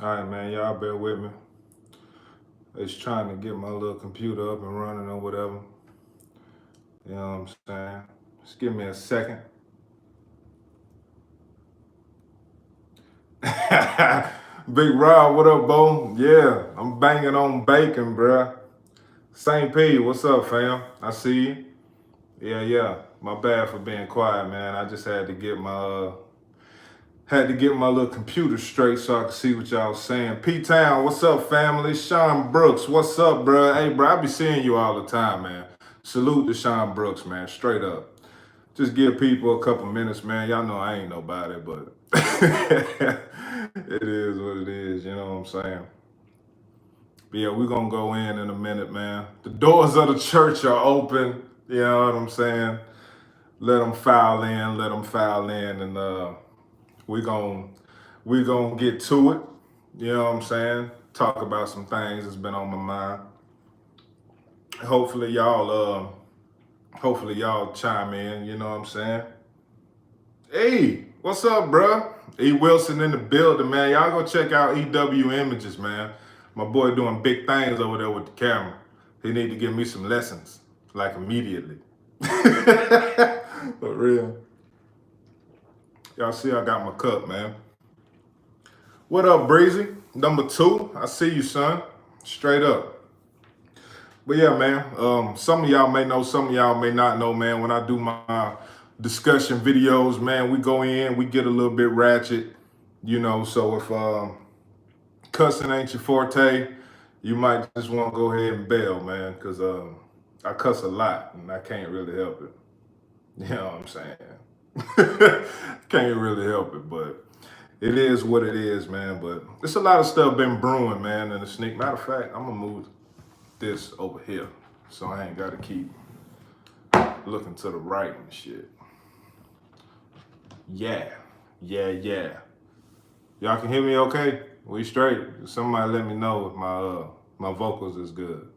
All right, man, y'all bear with me. It's trying to get my little computer up and running or whatever. You know what I'm saying? Just give me a second. Big Rob, what up, Bo? Yeah, I'm banging on bacon, bruh. St. P, what's up, fam? I see you. Yeah. My bad for being quiet, man. I just had to get my little computer straight so I could see what y'all was saying. P-Town, what's up, family? Sean Brooks, what's up, bruh? Hey, bro, I be seeing you all the time, man. Salute to Sean Brooks, man, straight up. Just give people a couple minutes, man. Y'all know I ain't nobody, but it is what it is, you know what I'm saying? But yeah, we're gonna go in a minute, man. The doors of the church are open, you know what I'm saying? Let them file in, and we gon' we gonna get to it. You know what I'm saying? Talk about some things that's been on my mind. Hopefully y'all chime in, you know what I'm saying? Hey, what's up, bruh? E. Wilson in the building, man. Y'all go check out EW Images, man. My boy doing big things over there with the camera. He need to give me some lessons, like immediately. For real. Y'all see I got my cup, man. What up, Breezy? Number 2, I see you, son. Straight up. But yeah, man, some of y'all may know, some of y'all may not know, man. When I do my discussion videos, man, we go in, we get a little bit ratchet, you know. So if cussing ain't your forte, you might just want to go ahead and bail, man, because I cuss a lot and I can't really help it. You know what I'm saying? Can't really help it, but it is what it is, man. But it's a lot of stuff been brewing, man, in the sneak. Matter of fact, I'm gonna move this over here so I ain't gotta keep looking to the right and shit. Yeah. Y'all can hear me okay? We straight? Somebody let me know if my vocals is good.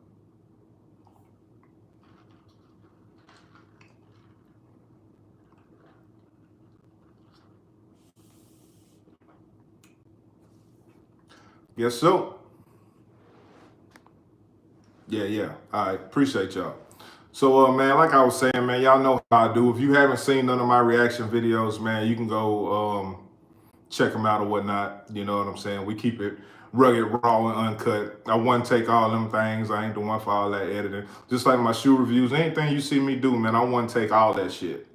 Yes, so. Yeah. All right, appreciate y'all. So, man, like I was saying, man, y'all know how I do. If you haven't seen none of my reaction videos, man, you can go check them out or whatnot. You know what I'm saying? We keep it rugged, raw, and uncut. I one take all them things. I ain't the one for all that editing. Just like my shoe reviews, anything you see me do, man, I one take all that shit.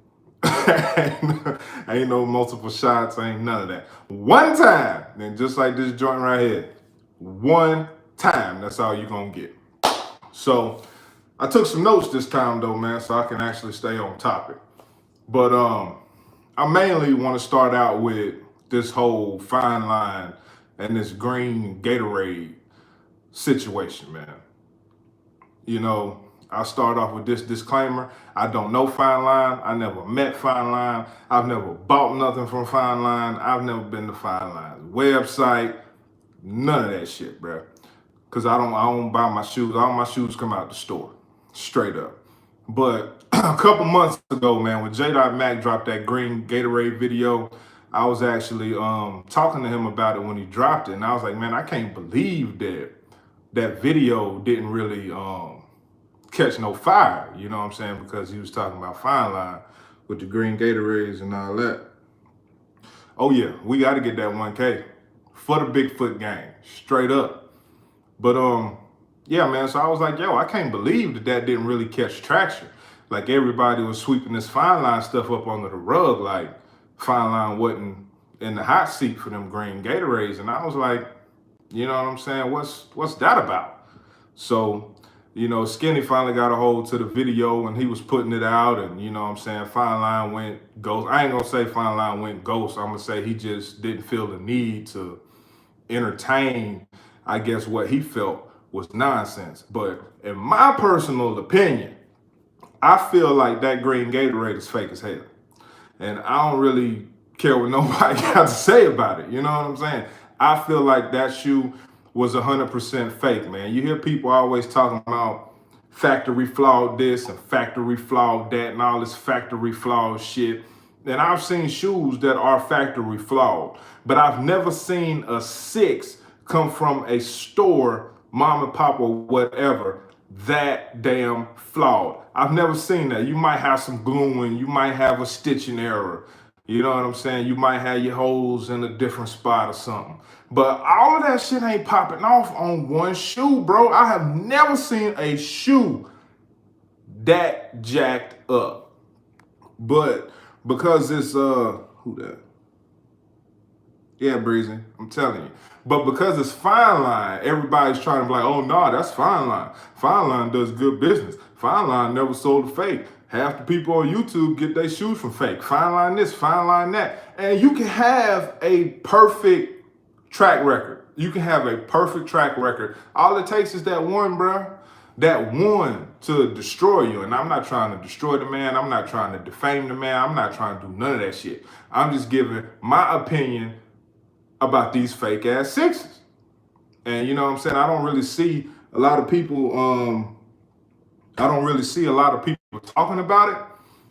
Ain't no multiple shots, ain't none of that. One time, and just like this joint right here, one time, that's all you gonna get. So I took some notes this time though, man, so I can actually stay on topic. But I mainly want to start out with this whole Fineline and this green Gatorade situation, man. You know, I'll start off with this disclaimer. I don't know Fineline. I never met Fineline. I've never bought nothing from Fineline. I've never been to Fineline's website. None of that shit, bro. Cause I don't buy my shoes. All my shoes come out the store, straight up. But a couple months ago, man, when J.Mac dropped that green Gatorade video, I was actually talking to him about it when he dropped it, and I was like, man, I can't believe that video didn't really catch no fire. You know what I'm saying? Because he was talking about Fineline with the green Gatorades and all that. Oh yeah, we got to get that 1K for the Bigfoot gang, straight up. But yeah, man. So I was like, yo, I can't believe that didn't really catch traction. Like everybody was sweeping this Fineline stuff up under the rug, like Fineline wasn't in the hot seat for them green Gatorades, and I was like, you know what I'm saying? What's that about? So, you know, Skinny finally got a hold to the video and he was putting it out, and you know what I'm saying, Fineline went ghost. I ain't gonna say Fineline went ghost. I'm gonna say he just didn't feel the need to entertain, I guess, what he felt was nonsense. But in my personal opinion, I feel like that green Gatorade is fake as hell. And I don't really care what nobody got to say about it. You know what I'm saying? I feel like that shoe was 100% fake, man. You hear people always talking about factory flawed this and factory flawed that and all this factory flawed shit. And I've seen shoes that are factory flawed, but I've never seen a 6 come from a store, mom and pop or whatever, that damn flawed. I've never seen that. You might have some gluing, you might have a stitching error. You know what I'm saying? You might have your holes in a different spot or something. But all of that shit ain't popping off on one shoe, bro. I have never seen a shoe that jacked up. But because it's who that? Yeah, Breezy, I'm telling you. But because it's Fineline, everybody's trying to be like, oh no, that's Fineline. Fineline does good business. Fineline never sold a fake. Half the people on YouTube get their shoes from fake. Fineline this, Fineline that. And you can have a perfect track record. You can have a perfect track record. All it takes is that one, bro. That one to destroy you. And I'm not trying to destroy the man. I'm not trying to defame the man. I'm not trying to do none of that shit. I'm just giving my opinion about these fake ass sixes. And you know what I'm saying? I don't really see a lot of people talking about it.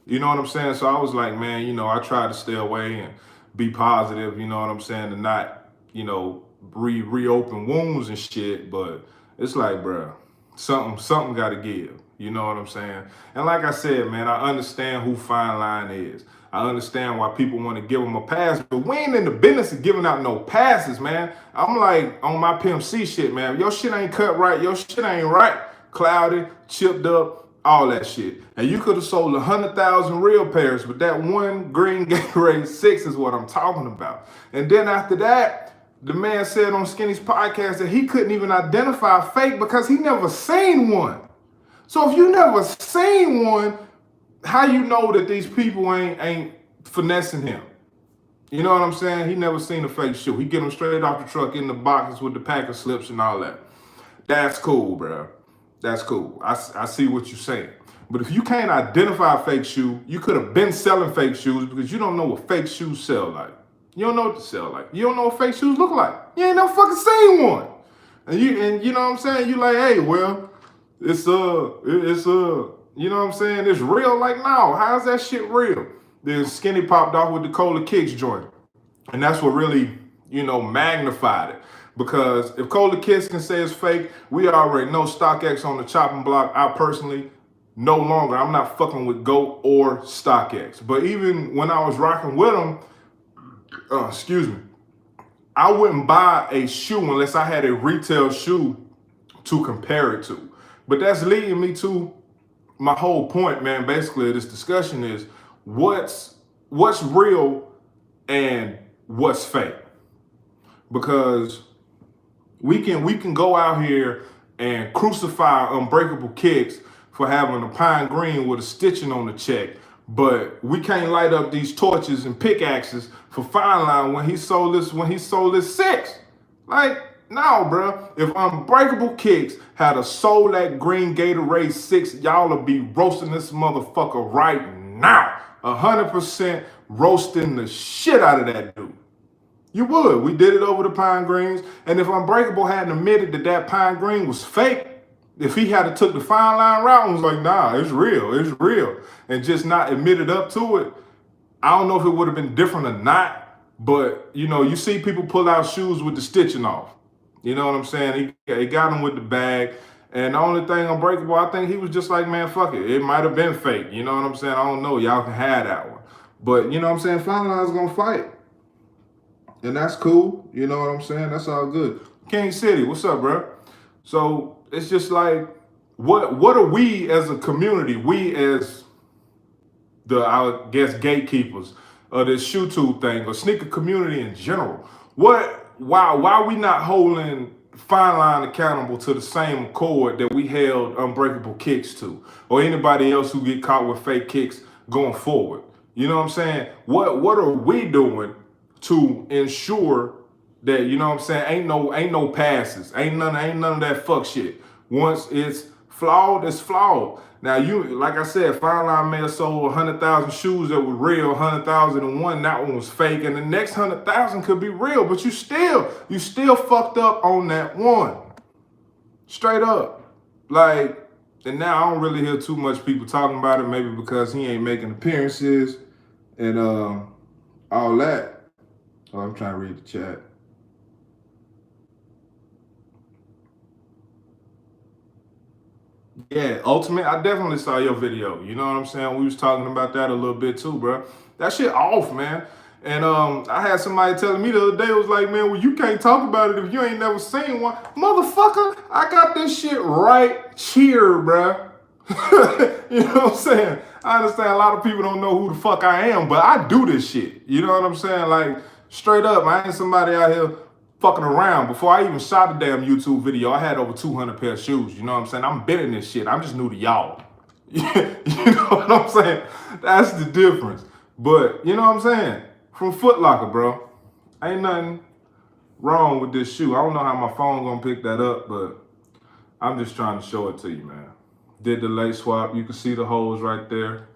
You know what I'm saying? So I was like, man, you know, I try to stay away and be positive, you know what I'm saying, and not, you know, reopen wounds and shit. But it's like, bro, something gotta give. You know what I'm saying? And like I said, man, I understand who Fineline is. I understand why people want to give them a pass, but we ain't in the business of giving out no passes, man. I'm like on my Pimp C shit, man. Your shit ain't cut right. Your shit ain't right. Cloudy, chipped up, all that shit. And you could have sold 100,000 real pairs, but that one green Gatorade 6 is what I'm talking about. And then after that, the man said on Skinny's podcast that he couldn't even identify a fake because he never seen one. So if you never seen one, how you know that these people ain't finessing him? You know what I'm saying? He never seen a fake shoe. He get them straight off the truck in the boxes with the packer slips and all that. That's cool, bro. That's cool. I see what you're saying. But if you can't identify a fake shoe, you could have been selling fake shoes because you don't know what fake shoes sell like. You don't know what to sell like. You don't know what fake shoes look like. You ain't never fucking seen one. And you know what I'm saying? You like, hey, well, it's you know what I'm saying? It's real. Like, no, how's that shit real? Then Skinny popped off with the Cola Kicks joint. And that's what really, you know, magnified it. Because if Cola Kicks can say it's fake, we already know StockX on the chopping block. I personally, no longer, I'm not fucking with GOAT or StockX. But even when I was rocking with them, I wouldn't buy a shoe unless I had a retail shoe to compare it to. But that's leading me to my whole point, man. Basically, this discussion is what's real and what's fake. Because we can go out here and crucify Unbreakable Kicks for having a pine green with a stitching on the check, but we can't light up these torches and pickaxes for Fineline when he sold this 6. Like, no, bro. If Unbreakable Kicks had a sold that green Gatorade 6, y'all would be roasting this motherfucker right now. 100% roasting the shit out of that dude. You would. We did it over the pine greens. And if Unbreakable hadn't admitted that pine green was fake, if he had took the Fineline route and was like, nah, it's real, and just not admitted up to it, I don't know if it would have been different or not. But, you know, you see people pull out shoes with the stitching off. You know what I'm saying? He got him with the bag. And the only thing Unbreakable, I think he was just like, man, fuck it. It might have been fake. You know what I'm saying? I don't know. Y'all can have that one. But, you know what I'm saying? Fineline's going to fight. And that's cool. You know what I'm saying? That's all good. King City, what's up, bro? So it's just like, what are we as a community? We as I guess, gatekeepers of this shoetube thing or sneaker community in general. Why we not holding Fineline accountable to the same accord that we held Unbreakable Kicks to, or anybody else who get caught with fake kicks going forward? You know what I'm saying? What are we doing to ensure that, you know what I'm saying, ain't no passes, ain't none of that fuck shit. Once it's flawed, it's flawed. Now, like I said, Fineline may have sold 100,000 shoes that were real, 100,001, that one was fake, and the next 100,000 could be real, but you still fucked up on that one. Straight up. Like, and now I don't really hear too much people talking about it, maybe because he ain't making appearances and all that. Oh, I'm trying to read the chat. Yeah, Ultimate, I definitely saw your video. You know what I'm saying? We was talking about that a little bit too, bro. That shit off, man. And I had somebody telling me the other day, it was like, man, well, you can't talk about it if you ain't never seen one. Motherfucker, I got this shit right here, bruh. You know what I'm saying? I understand a lot of people don't know who the fuck I am, but I do this shit. You know what I'm saying? Like, straight up, I ain't somebody out here fucking around. Before I even shot a damn YouTube video, I had over 200 pair of shoes. You know what I'm saying? I'm been in this shit. I'm just new to y'all. You know what I'm saying? That's the difference. But, you know what I'm saying? From Foot Locker, bro. Ain't nothing wrong with this shoe. I don't know how my phone gonna pick that up, but I'm just trying to show it to you, man. Did the lace swap. You can see the holes right there.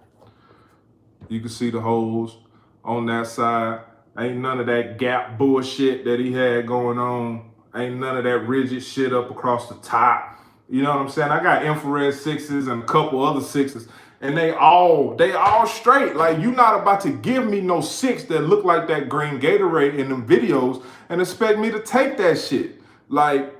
You can see the holes on that side. Ain't none of that gap bullshit that he had going on. Ain't none of that rigid shit up across the top. You know what I'm saying? I got infrared sixes and a couple other sixes, and they all straight. Like, you not about to give me no six that look like that green Gatorade in them videos and expect me to take that shit. Like,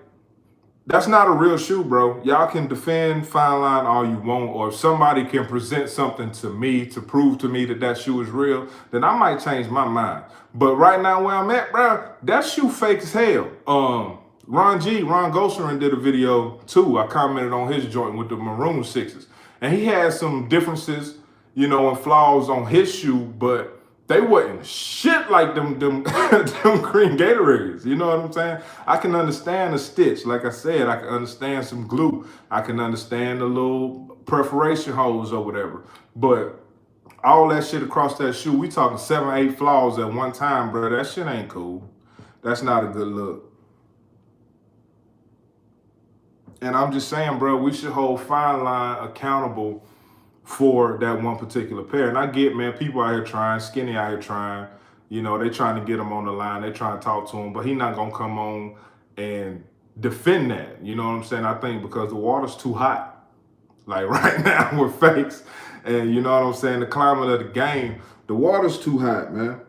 that's not a real shoe, bro. Y'all can defend Fineline all you want, or if somebody can present something to me to prove to me that that shoe is real, then I might change my mind. But right now where I'm at, bro, that shoe fake as hell. Ron Gosserin did a video too. I commented on his joint with the maroon sixes. And he had some differences, you know, and flaws on his shoe, but they wasn't shit like them them green Gatorades. You know what I'm saying? I can understand a stitch. Like I said, I can understand some glue. I can understand the little perforation holes or whatever. But all that shit across that shoe, we talking 7, 8 flaws at one time, bro. That shit ain't cool. That's not a good look. And I'm just saying, bro, we should hold Fineline accountable for that one particular pair. And I get, man, people out here trying, Skinny out here trying, you know, they trying to get him on the line, they trying to talk to him, but he not gonna come on and defend that. You know what I'm saying? I think because the water's too hot. Like right now with fakes, and you know what I'm saying, the climate of the game, the water's too hot, man.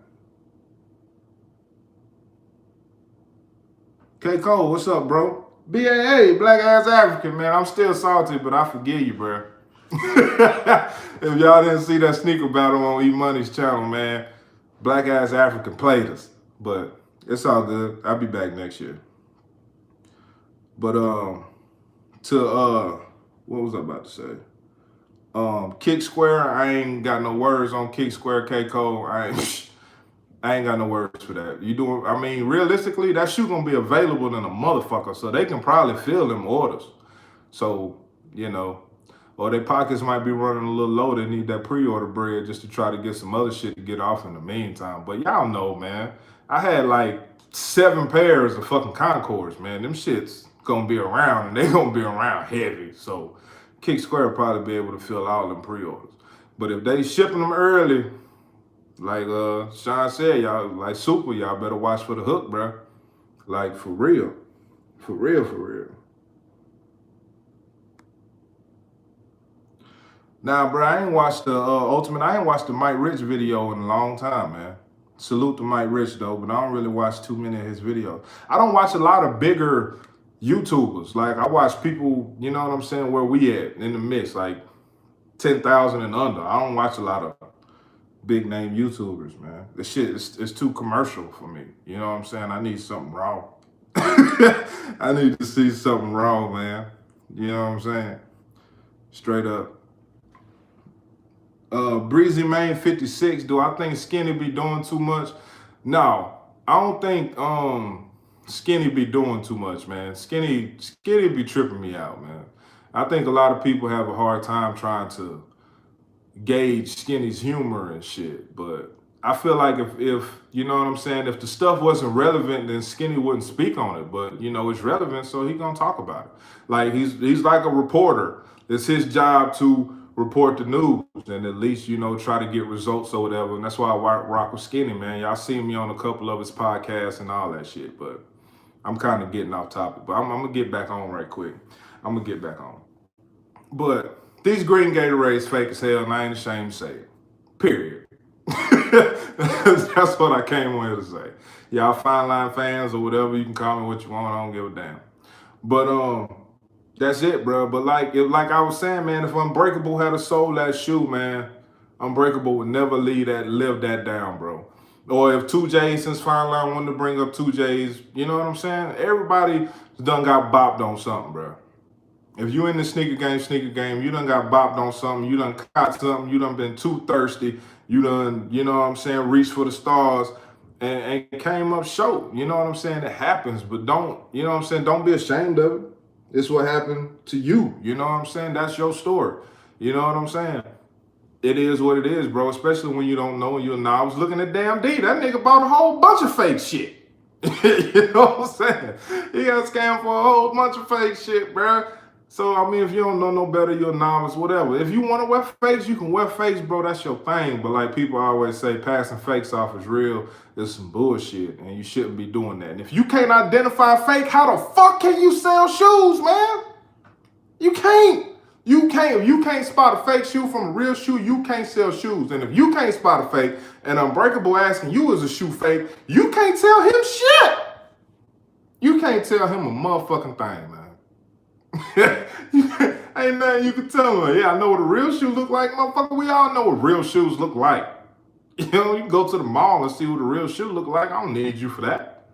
K. Cole, what's up, bro? BAA, Black Ass African, man. I'm still salty, but I forgive you, bro. If y'all didn't see that sneaker battle on E Money's channel, man, Black Ass African played us. But it's all good. I'll be back next year. But what was I about to say? Kick Square, I ain't got no words on Kick Square, K. Cole. I ain't got no words for that. You doing? I mean, realistically, that shoe gonna be available in a motherfucker, so they can probably fill them orders. So, you know, or their pockets might be running a little low. They need that pre-order bread just to try to get some other shit to get off in the meantime. But y'all know, man, I had like 7 pairs of fucking Concords, man. Them shits gonna be around, and they gonna be around heavy. So Kick Square will probably be able to fill all them pre-orders. But if they shipping them early, like Sean said, y'all, like Super, y'all better watch for the hook, bro. Like, for real. For real, for real. Now, bro, I ain't watched the Ultimate. I ain't watched the Mike Rich video in a long time, man. Salute to Mike Rich, though, but I don't really watch too many of his videos. I don't watch a lot of bigger YouTubers. Like, I watch people, you know what I'm saying, where we at in the mix, like 10,000 and under. I don't watch a lot of big name YouTubers, man. This shit is too commercial for me. You know what I'm saying? I need something raw. I need to see something raw, man. You know what I'm saying? Straight up. Breezy Main 56, do I think Skinny be doing too much? No, I don't think Skinny be doing too much, man. Skinny be tripping me out, man. I think a lot of people have a hard time trying to gauge Skinny's humor and shit, but I feel like if you know what I'm saying, if the stuff wasn't relevant, then Skinny wouldn't speak on it. But you know, it's relevant, so he gonna talk about it. Like he's like a reporter. It's his job to report the news and at least, you know, try to get results or whatever. And that's why I rock with Skinny, man. Y'all seen me on a couple of his podcasts and all that shit, but I'm kind of getting off topic. But I'm gonna get back on right quick. I'm gonna get back on. But these green Gatorades fake as hell, and I ain't ashamed to say it. Period. That's what I came on here to say. Y'all Fineline fans or whatever, you can call me what you want. I don't give a damn. But That's it, bro. But like I was saying, man, if Unbreakable had a sold that shoe, man, Unbreakable would never live that down, bro. Or if 2J, since Fineline wanted to bring up 2J's, you know what I'm saying? Everybody done got bopped on something, bro. If you in the sneaker game, you done got bopped on something, you done caught something, you done been too thirsty, you done, you know what I'm saying, reached for the stars and came up short. You know what I'm saying? It happens, but don't, you know what I'm saying, don't be ashamed of it. It's what happened to you. You know what I'm saying? That's your story. You know what I'm saying? It is what it is, bro, especially when you don't know and you're not. I was looking at damn D. That nigga bought a whole bunch of fake shit. You know what I'm saying? He got scammed for a whole bunch of fake shit, bro. So, I mean, if you don't know no better, you're a novice, whatever. If you want to wear fakes, you can wear fakes, bro. That's your thing. But like people always say, passing fakes off is real. It's some bullshit, and you shouldn't be doing that. And if you can't identify a fake, how the fuck can you sell shoes, man? You can't. You can't. If you can't spot a fake shoe from a real shoe, you can't sell shoes. And if you can't spot a fake, and Unbreakable asking you is a shoe fake, you can't tell him shit. You can't tell him a motherfucking thing, man. Ain't nothing you can tell him. Yeah, I know what a real shoe look like, motherfucker. We all know what real shoes look like. You know, you can go to the mall and see what a real shoe look like. I don't need you for that.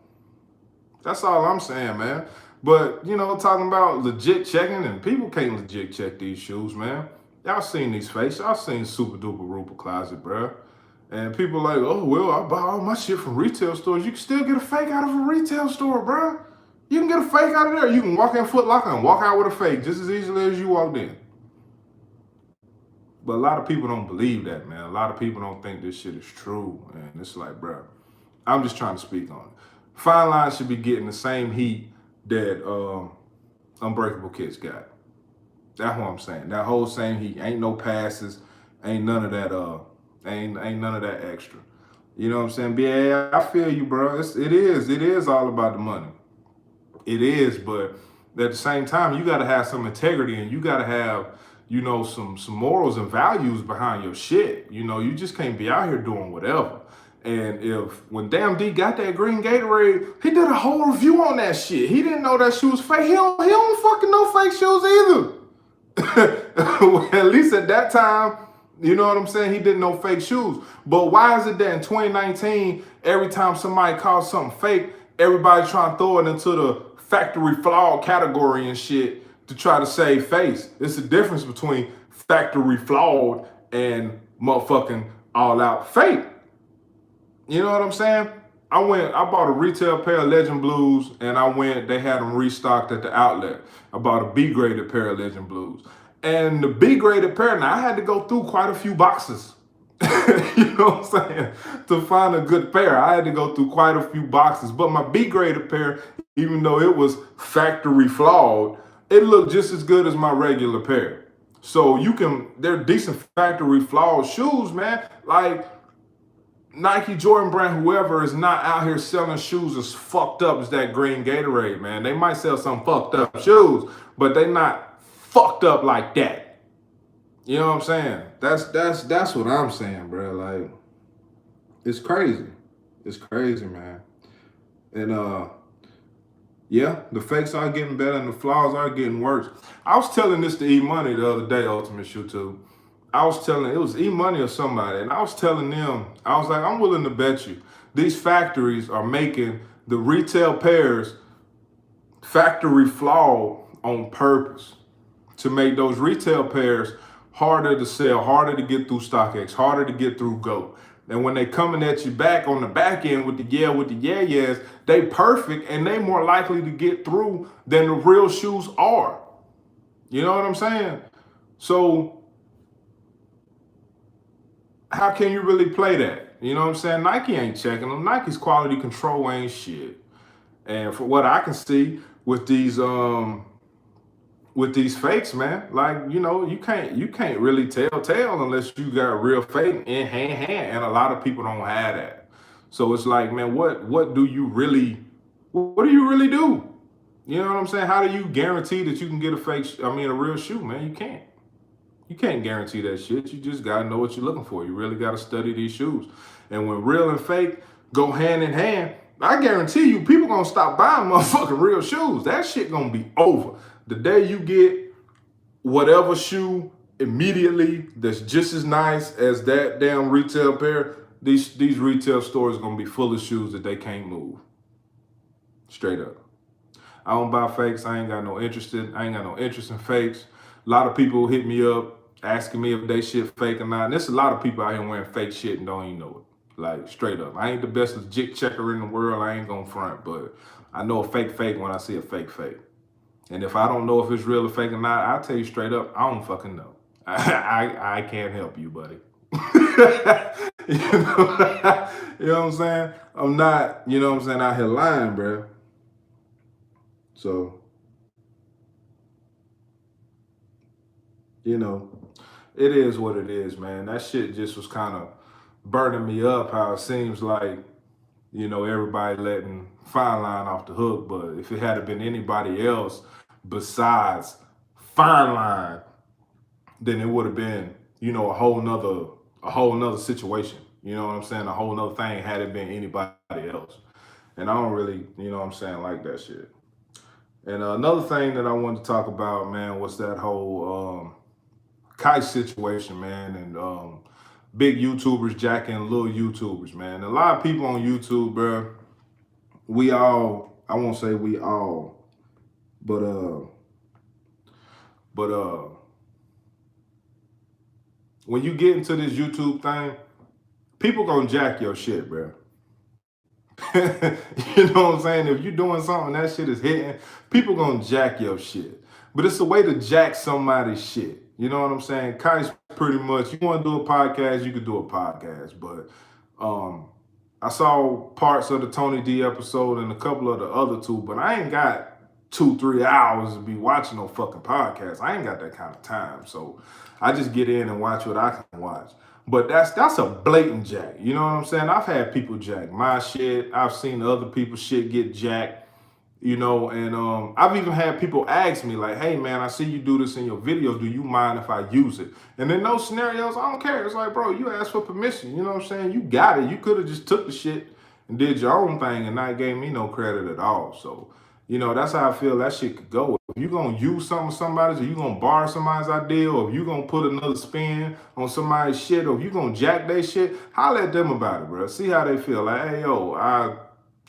That's all I'm saying, man. But, you know, talking about legit checking, and people can't legit check these shoes, man. Y'all seen these fakes. Y'all seen Super Duper Ruper Closet, bro. And people like, oh, well, I buy all my shit from retail stores. You can still get a fake out of a retail store, bro. You can get a fake out of there. You can walk in Foot Locker and walk out with a fake just as easily as you walked in. But a lot of people don't believe that, man. A lot of people don't think this shit is true. And it's like, bro, I'm just trying to speak on it. Fineline should be getting the same heat that Unbreakable Kids got. That's what I'm saying. That whole same heat. Ain't no passes. Ain't none of that ain't none of that extra. You know what I'm saying? Yeah, I feel you, bro. It is all about the money. It is, but at the same time, you gotta have some integrity and you gotta have, you know, some morals and values behind your shit. You know, you just can't be out here doing whatever. And when Damn D got that green Gatorade, he did a whole review on that shit. He didn't know that shoe was fake. He don't fucking know fake shoes either. Well, at least at that time, you know what I'm saying? He didn't know fake shoes. But why is it that in 2019, every time somebody calls something fake, everybody trying to throw it into the factory flawed category and shit to try to save face? It's the difference between factory flawed and motherfucking all out fake. You know what I'm saying? I bought a retail pair of Legend Blues and they had them restocked at the outlet. I bought a B-graded pair of Legend Blues. And the B-graded pair, now I had to go through quite a few boxes. You know what I'm saying? To find a good pair, I had to go through quite a few boxes. But my B-graded pair, even though it was factory flawed, it looked just as good as my regular pair. So they're decent factory flawed shoes, man. Like Nike, Jordan Brand, whoever is not out here selling shoes as fucked up as that green Gatorade, man. They might sell some fucked up shoes, but they not fucked up like that. You know what I'm saying? That's what I'm saying, bro. Like, it's crazy. It's crazy, man. And yeah, the fakes are getting better and the flaws are getting worse. I was telling this to E-Money the other day, Ultimate shoetube. It was E-Money or somebody, and I was telling them, I was like, I'm willing to bet you these factories are making the retail pairs factory flawed on purpose to make those retail pairs harder to sell, harder to get through StockX, harder to get through GOAT. And when they coming at you back on the back end with the yeah-yeahs, they perfect and they more likely to get through than the real shoes are. You know what I'm saying? So how can you really play that? You know what I'm saying? Nike ain't checking them. Nike's quality control ain't shit. And for what I can see with these fakes, man, like, you know, you can't really tell unless you got real fake in hand. And a lot of people don't have that. So it's like, man, what do you really do? You know what I'm saying? How do you guarantee that you can get a real shoe, man? You can't. You can't guarantee that shit. You just gotta know what you're looking for. You really gotta study these shoes. And when real and fake go hand in hand, I guarantee you, people gonna stop buying motherfucking real shoes. That shit gonna be over. The day you get whatever shoe immediately that's just as nice as that damn retail pair, these retail stores are gonna be full of shoes that they can't move. Straight up. I don't buy fakes. I ain't got no interest in fakes. A lot of people hit me up asking me if they shit fake or not. And there's a lot of people out here wearing fake shit and don't even know it. Like, straight up. I ain't the best legit checker in the world. I ain't gonna front, but I know a fake when I see a fake. And if I don't know if it's real or fake or not, I'll tell you straight up, I don't fucking know. I can't help you, buddy. You know what I'm saying? I'm not, you know what I'm saying, out here lying, bro. So, you know, it is what it is, man. That shit just was kind of burning me up, how it seems like, you know, everybody letting Fineline off the hook. But if it had been anybody else besides Fineline, then it would have been, you know, a whole nother situation. You know what I'm saying? A whole nother thing had it been anybody else. And I don't really, you know what I'm saying, like that shit. And another thing that I wanted to talk about, man, was that whole Qias situation, man, and big YouTubers jacking little YouTubers, man. A lot of people on YouTube, bro, I won't say we all, but when you get into this YouTube thing, people gonna jack your shit, bro. You know what I'm saying? If you're doing something that shit is hitting, people gonna jack your shit. But it's a way to jack somebody's shit. You know what I'm saying? Qias pretty much, you want to do a podcast, you could do a podcast. But I saw parts of the Tony D episode and a couple of the other two, but I ain't got 2-3 hours to be watching no fucking podcast. I ain't got that kind of time. So I just get in and watch what I can watch. But that's a blatant jack. You know what I'm saying? I've had people jack my shit. I've seen other people's shit get jacked, you know, and I've even had people ask me like, hey man, I see you do this in your videos. Do you mind if I use it? And in those scenarios, I don't care. It's like, bro, you asked for permission. You know what I'm saying? You got it. You could have just took the shit and did your own thing and not gave me no credit at all. So, you know, that's how I feel that shit could go. If you're going to use something of somebody's, or you're going to borrow somebody's idea, or if you're going to put another spin on somebody's shit, or if you're going to jack their shit, holler at them about it, bro. See how they feel. Like, hey, yo, I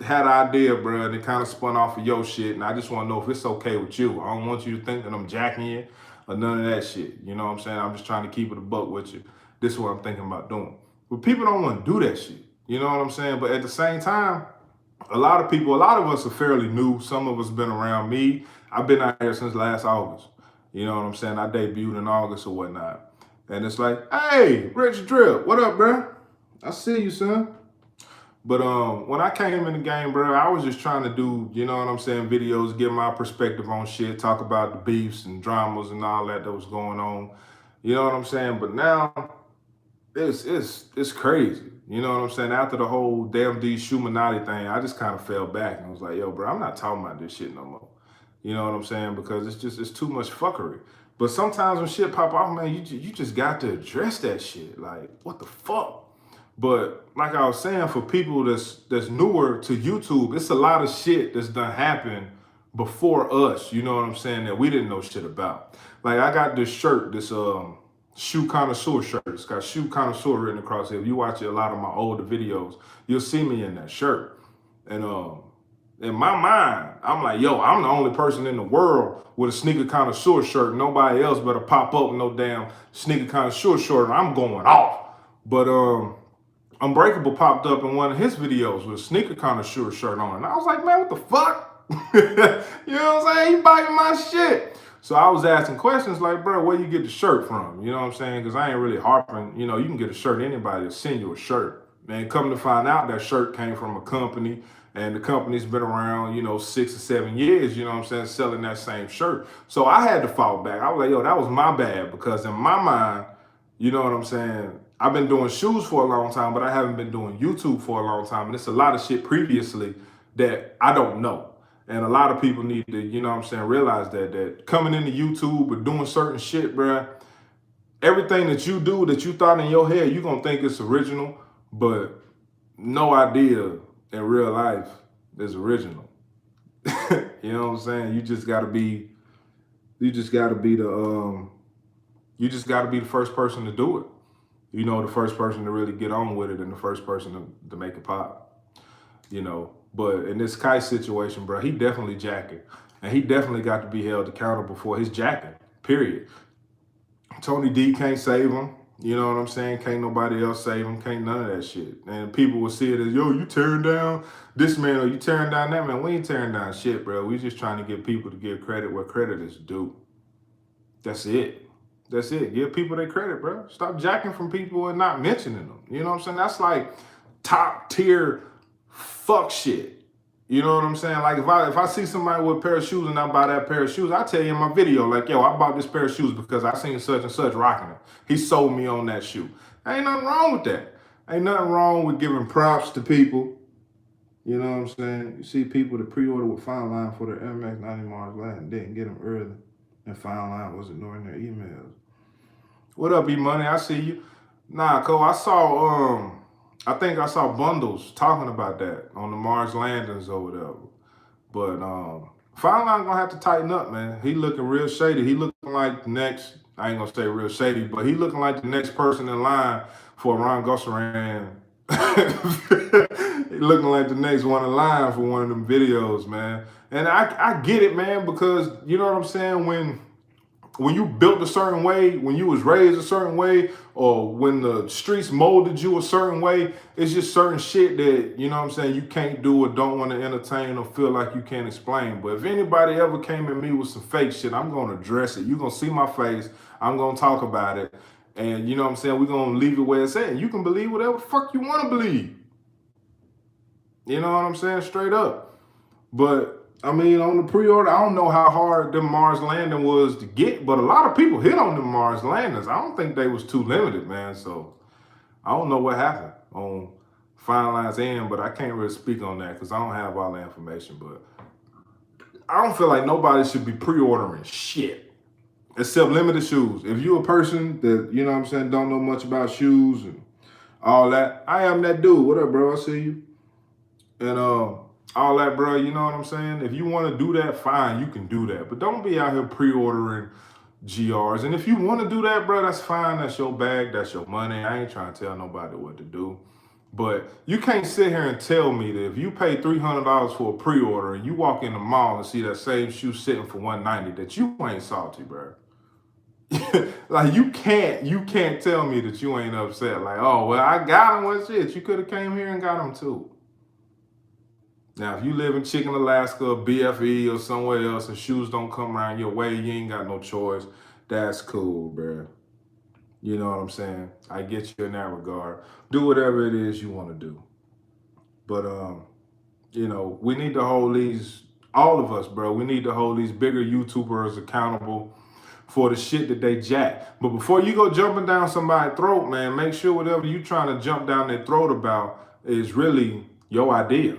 had an idea, bro, and it kind of spun off of your shit, and I just want to know if it's okay with you. I don't want you to think that I'm jacking you or none of that shit. You know what I'm saying? I'm just trying to keep it a buck with you. This is what I'm thinking about doing. But people don't want to do that shit. You know what I'm saying? But at the same time, a lot of us are fairly new. Some of us been around me. I've been out here since last August. You know what I'm saying? I debuted in August or whatnot. And it's like, hey, Rich Drip, what up, bro? I see you, son. But when I came in the game, bro, I was just trying to do, you know what I'm saying, videos, give my perspective on shit, talk about the beefs and dramas and all that was going on. You know what I'm saying? But now it's crazy. You know what I'm saying? After the whole damn D Shumanati thing, I just kind of fell back and was like, yo, bro, I'm not talking about this shit no more. You know what I'm saying? Because it's too much fuckery. But sometimes when shit pop off, man, you just got to address that shit. Like, what the fuck? But like I was saying, for people that's newer to YouTube, it's a lot of shit that's done happened before us, you know what I'm saying, that we didn't know shit about. Like, I got this shirt, this shoe connoisseur shirt. It's got shoe connoisseur written across it. If you watch a lot of my older videos, you'll see me in that shirt. And in my mind, I'm like, yo, I'm the only person in the world with a sneaker connoisseur shirt. Nobody else better pop up with no damn sneaker connoisseur shirt. I'm going off. But Unbreakable popped up in one of his videos with a sneaker connoisseur shirt on. And I was like, man, what the fuck? You know what I'm saying? He biting my shit. So I was asking questions like, bro, where you get the shirt from? You know what I'm saying? Because I ain't really harping. You know, you can get a shirt, anybody will send you a shirt. Man, come to find out, that shirt came from a company, and the company's been around, you know, 6 or 7 years, you know what I'm saying, selling that same shirt. So I had to fall back. I was like, yo, that was my bad, because in my mind, you know what I'm saying, I've been doing shoes for a long time, but I haven't been doing YouTube for a long time. And it's a lot of shit previously that I don't know. And a lot of people need to, you know what I'm saying, realize that coming into YouTube or doing certain shit, bruh, everything that you do that you thought in your head, you're going to think it's original, but no idea in real life is original. You know what I'm saying? You just gotta be the first person to do it. You know, the first person to really get on with it and the first person to make it pop. You know, but in this Qias situation, bro, he definitely jacking. And he definitely got to be held accountable for his jacking, period. Tony D can't save him. You know what I'm saying? Can't nobody else save him. Can't none of that shit. And people will see it as, yo, you tearing down this man or you tearing down that man. We ain't tearing down shit, bro. We just trying to get people to give credit where credit is due. That's it. That's it. Give people their credit, bro. Stop jacking from people and not mentioning them. You know what I'm saying? That's like top tier fuck shit. You know what I'm saying? Like if I see somebody with a pair of shoes and I buy that pair of shoes, I tell you in my video, like, yo, I bought this pair of shoes because I seen such and such rocking it. He sold me on that shoe. Ain't nothing wrong with that. Ain't nothing wrong with giving props to people. You know what I'm saying? You see people that pre-order with Fineline for their MX 90 Mars Lab and didn't get them early, and Fineline was ignoring their emails. What up, E-Money? I see you. Nah, Cole, I think I saw Bundles talking about that on the Mars landings or whatever. But Fineline gonna have to tighten up, man. He looking real shady. He looking like the next, I ain't gonna say real shady, but he looking like the next person in line for Ron Gossaran. He looking like the next one in line for one of them videos, man. And I get it, man, because you know what I'm saying? When you built a certain way, when you was raised a certain way, or when the streets molded you a certain way, it's just certain shit that, you know what I'm saying, you can't do or don't want to entertain or feel like you can't explain. But if anybody ever came at me with some fake shit, I'm going to address it. You're going to see my face. I'm going to talk about it. And you know what I'm saying, we're going to leave it where it's at. You can believe whatever the fuck you want to believe. You know what I'm saying? Straight up. But I mean, on the pre-order, I don't know how hard them Mars landing was to get, but a lot of people hit on them Mars landings. I don't think they was too limited, man. So I don't know what happened on Fineline's end, but I can't really speak on that because I don't have all the information. But I don't feel like nobody should be pre-ordering shit except limited shoes. If you're a person that, you know what I'm saying, don't know much about shoes and all that, I am that dude. What up, bro? I see you. And all that, bro, you know what I'm saying? If you want to do that, fine, you can do that. But don't be out here pre-ordering GRs. And if you want to do that, bro, that's fine. That's your bag. That's your money. I ain't trying to tell nobody what to do. But you can't sit here and tell me that if you pay $300 for a pre-order and you walk in the mall and see that same shoe sitting for $190, that you ain't salty, bro. Like you can't tell me that you ain't upset. Like, oh, well, I got him. Well, shit, you could have came here and got him too. Now, if you live in Chicken, Alaska, or BFE, or somewhere else, and shoes don't come around your way, you ain't got no choice. That's cool, bro. You know what I'm saying? I get you in that regard. Do whatever it is you want to do. But, you know, we need to hold these, all of us, bro, we need to hold these bigger YouTubers accountable for the shit that they jack. But before you go jumping down somebody's throat, man, make sure whatever you trying to jump down their throat about is really your idea.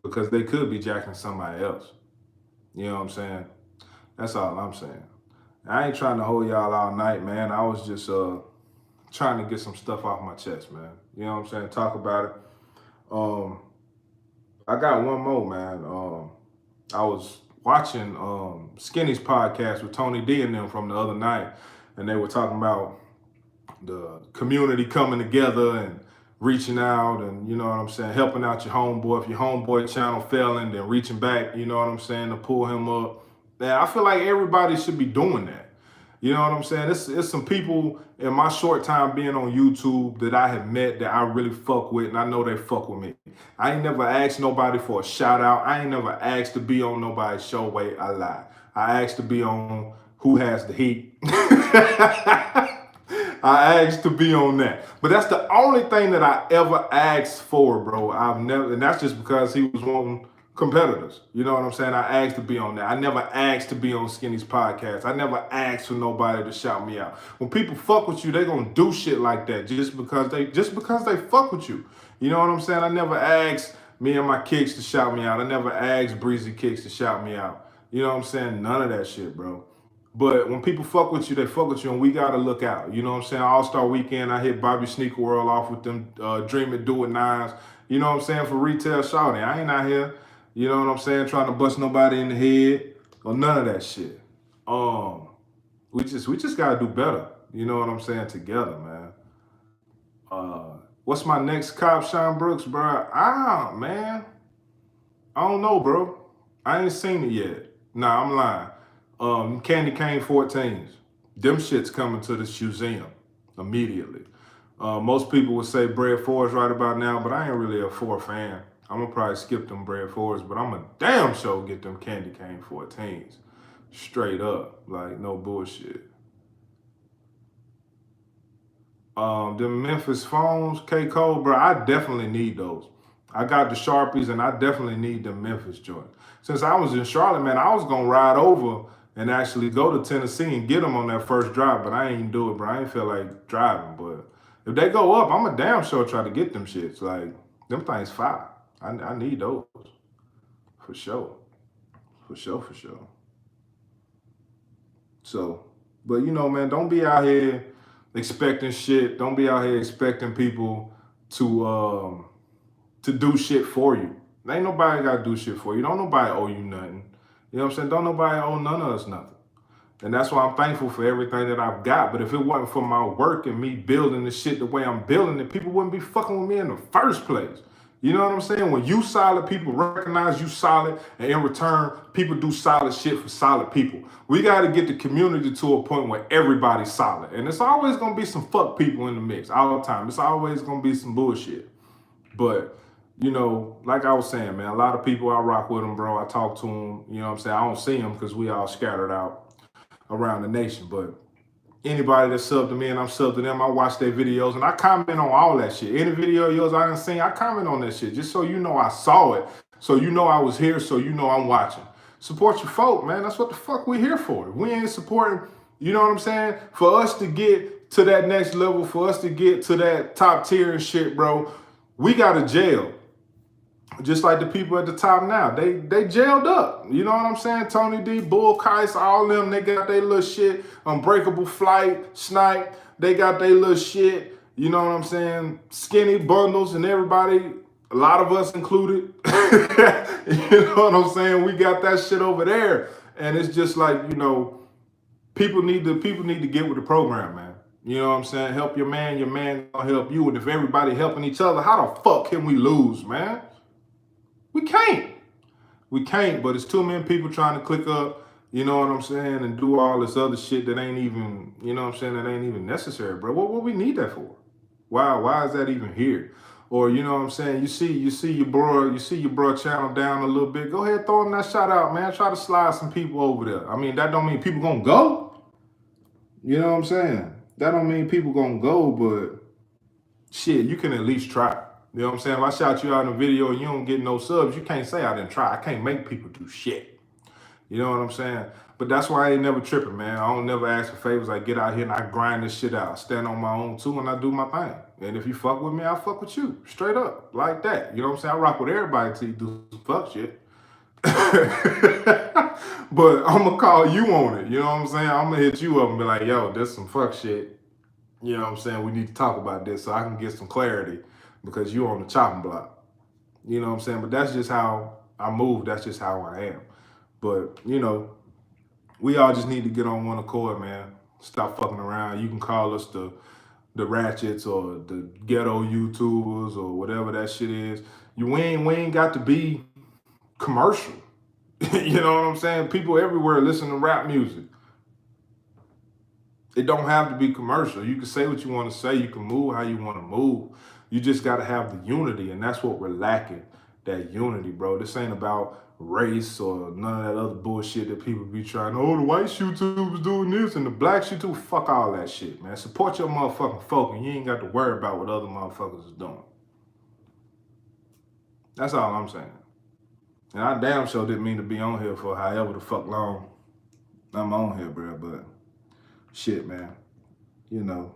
Because they could be jacking somebody else. You know what I'm saying? That's all I'm saying. I ain't trying to hold y'all all night, man. I was just trying to get some stuff off my chest, man. You know what I'm saying? Talk about it. I got one more, man. I was watching Skinny's podcast with Tony D and them from the other night, and they were talking about the community coming together and reaching out and, you know what I'm saying, helping out your homeboy. If your homeboy channel failing, then reaching back, you know what I'm saying, to pull him up. Man, I feel like everybody should be doing that. You know what I'm saying? It's some people in my short time being on YouTube that I have met that I really fuck with, and I know they fuck with me. I ain't never asked nobody for a shout out. I ain't never asked to be on nobody's show. Wait, I lie. I asked to be on Who Has the Heat. I asked to be on that. But that's the only thing that I ever asked for, bro. I've never, and that's just because he was wanting competitors. You know what I'm saying? I asked to be on that. I never asked to be on Skinny's podcast. I never asked for nobody to shout me out. When people fuck with you, they gonna do shit like that just because they fuck with you. You know what I'm saying? I never asked me and my kicks to shout me out. I never asked Breezy Kicks to shout me out. You know what I'm saying? None of that shit, bro. But when people fuck with you, they fuck with you, and we gotta look out. You know what I'm saying? All-Star Weekend, I hit Bobby Sneaker World off with them Dream It, Do It 9s, you know what I'm saying, for retail shouting. I ain't out here, you know what I'm saying, trying to bust nobody in the head or none of that shit. We just gotta do better. You know what I'm saying, together, man. What's my next cop, Sean Brooks, bro? Man, I don't know, bro. I ain't seen it yet. Nah, I'm lying. Candy cane 14s. Them shit's coming to this museum immediately. Most people would say Bread 4s right about now, but I ain't really a 4 fan. I'm gonna probably skip them Bread 4s, but I'm a damn sure get them Candy cane 14s. Straight up, like no bullshit. The Memphis phones, K Cole, bro, I definitely need those. I got the Sharpies and I definitely need the Memphis joint. Since I was in Charlotte, man, I was gonna ride over and actually go to Tennessee and get them on that first drive, but I ain't do it, bro. I ain't feel like driving, but if they go up, I'm a damn sure try to get them shits. Like, them things fire. I need those. For sure. For sure. So, but you know, man, don't be out here expecting shit. Don't be out here expecting people to do shit for you. Ain't nobody gotta do shit for you. Don't nobody owe you nothing. You know what I'm saying? Don't nobody owe none of us nothing. And that's why I'm thankful for everything that I've got. But if it wasn't for my work and me building the shit the way I'm building it, people wouldn't be fucking with me in the first place. You know what I'm saying? When you solid, people recognize you solid, and in return, people do solid shit for solid people. We got to get the community to a point where everybody's solid. And it's always going to be some fuck people in the mix all the time. It's always going to be some bullshit. But, you know, like I was saying, man, a lot of people, I rock with them, bro. I talk to them, you know what I'm saying? I don't see them because we all scattered out around the nation. But anybody that subbed to me and I'm subbed to them, I watch their videos and I comment on all that shit. Any video of yours I done seen, I comment on that shit just so you know I saw it, so you know I was here, so you know I'm watching. Support your folk, man. That's what the fuck we here for. We ain't supporting, you know what I'm saying? For us to get to that next level, for us to get to that top tier and shit, bro, we got to jail. Just like the people at the top now, they jailed up. You know what I'm saying? Tony D, Bull, Qias, all them, they got their little shit. Unbreakable, Flight, Snipe, they got their little shit. You know what I'm saying? Skinny Bundles and everybody, a lot of us included. You know what I'm saying? We got that shit over there. And it's just like, you know, people need to get with the program, man. You know what I'm saying? Help your man gonna help you. And if everybody helping each other, how the fuck can we lose, man? We can't, but it's too many people trying to click up, you know what I'm saying, and do all this other shit that ain't even, you know what I'm saying, that ain't even necessary, bro. What we need that for? Why is that even here? Or, you know what I'm saying, you see your bro channel down a little bit, go ahead, throw him that shout out, man. Try to slide some people over there. I mean, that don't mean people gonna go. You know what I'm saying? That don't mean people gonna go, but shit, you can at least try. You know what I'm saying? If I shout you out in a video and you don't get no subs, you can't say I didn't try. I can't make people do shit. You know what I'm saying? But that's why I ain't never tripping, man. I don't never ask for favors. I get out here and I grind this shit out. I stand on my own too and I do my thing. And if you fuck with me, I fuck with you. Straight up. Like that. You know what I'm saying? I rock with everybody until you do some fuck shit. But I'm going to call you on it. You know what I'm saying? I'm going to hit you up and be like, yo, there's some fuck shit. You know what I'm saying? We need to talk about this so I can get some clarity. Because you're on the chopping block. You know what I'm saying? But that's just how I move. That's just how I am. But, you know, we all just need to get on one accord, man. Stop fucking around. You can call us the ratchets or the ghetto YouTubers or whatever that shit is. We ain't got to be commercial. You know what I'm saying? People everywhere listen to rap music. It don't have to be commercial. You can say what you want to say. You can move how you want to move. You just got to have the unity, and that's what we're lacking, that unity, bro. This ain't about race or none of that other bullshit that people be trying. Oh, the white YouTubers doing this and the black YouTubers. Fuck all that shit, man. Support your motherfucking folk, and you ain't got to worry about what other motherfuckers is doing. That's all I'm saying. And I damn sure didn't mean to be on here for however the fuck long I'm on here, bro, but shit, man. You know,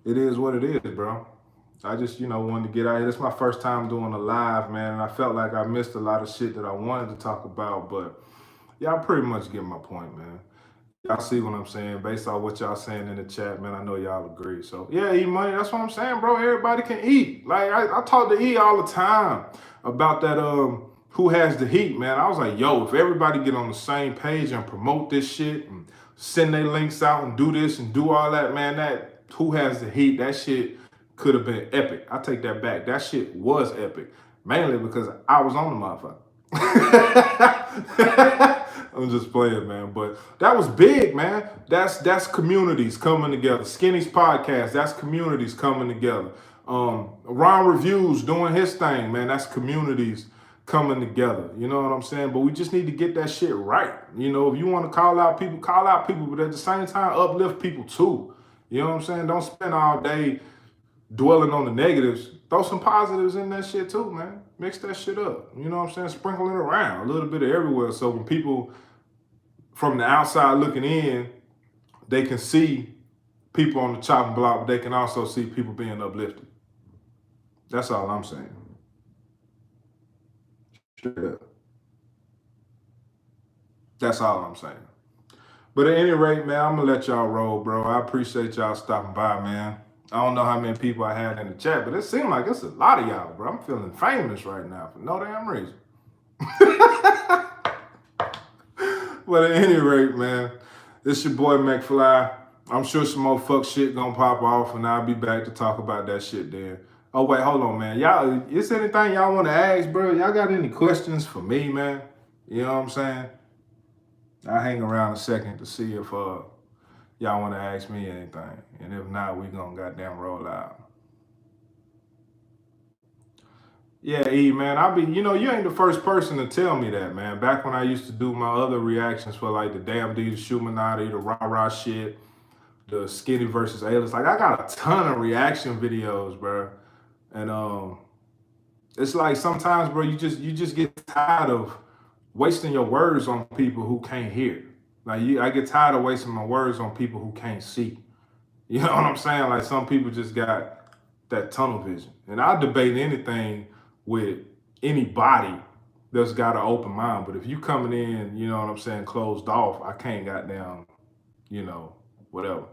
it is what it is, bro. I just, you know, wanted to get out here. This is my first time doing a live, man, and I felt like I missed a lot of shit that I wanted to talk about, but y'all pretty much get my point, man. Y'all see what I'm saying? Based on what y'all saying in the chat, man, I know y'all agree. So yeah, eat money. That's what I'm saying, bro. Everybody can eat. Like I talk to E all the time about that. Who has the heat, man? I was like, yo, if everybody get on the same page and promote this shit and send their links out and do this and do all that, man, that who has the heat? That shit could have been epic. I take that back. That shit was epic, mainly because I was on the motherfucker. I'm just playing, man. But that was big, man. That's communities coming together. Skinny's podcast, that's communities coming together. Ron Reviews doing his thing, man. That's communities coming together. You know what I'm saying? But we just need to get that shit right. You know, if you want to call out people, but at the same time, uplift people too. You know what I'm saying? Don't spend all day dwelling on the negatives. Throw some positives in that shit too, man. Mix that shit up. You know what I'm saying? Sprinkle it around a little bit of everywhere. So when people from the outside looking in, they can see people on the chopping block, but they can also see people being uplifted. That's all I'm saying. Straight up. That's all I'm saying. But at any rate, man, I'm gonna let y'all roll, bro. I appreciate y'all stopping by, man. I don't know how many people I had in the chat, but it seemed like it's a lot of y'all, bro. I'm feeling famous right now for no damn reason. But at any rate, man, it's your boy McFly. I'm sure some more fuck shit gonna pop off, and I'll be back to talk about that shit then. Oh, wait, hold on, man. Y'all, is anything y'all want to ask, bro? Y'all got any questions for me, man? You know what I'm saying? I'll hang around a second to see if y'all want to ask me anything. And if not, we gonna goddamn roll out. Yeah, E, man, you ain't the first person to tell me that, man. Back when I used to do my other reactions for like the Damn D, the Shumanati, the rah-rah shit, the Skinny versus A-list. Like, I got a ton of reaction videos, bro. And it's like sometimes, bro, you just get tired of wasting your words on people who can't hear. Like, I get tired of wasting my words on people who can't see. You know what I'm saying? Like, some people just got that tunnel vision. And I'll debate anything with anybody that's got an open mind. But if you coming in, you know what I'm saying, closed off, I can't goddamn, whatever.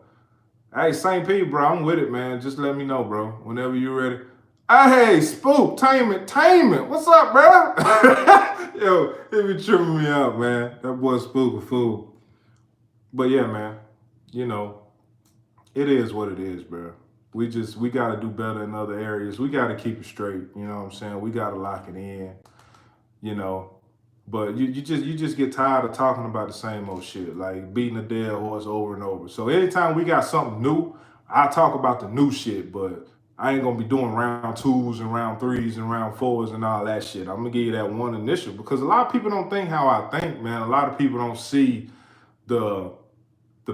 Hey, St. P, bro, I'm with it, man. Just let me know, bro, whenever you're ready. Hey, Spook, Tainment. What's up, bro? Yo, it be tripping me out, man. That boy Spook a fool. But yeah, man, it is what it is, bro. We got to do better in other areas. We got to keep it straight. You know what I'm saying? We got to lock it in, But you just get tired of talking about the same old shit, like beating a dead horse over and over. So anytime we got something new, I talk about the new shit, but I ain't gonna be doing round 2s and round 3s and round 4s and all that shit. I'm gonna give you that one initial because a lot of people don't think how I think, man. A lot of people don't see the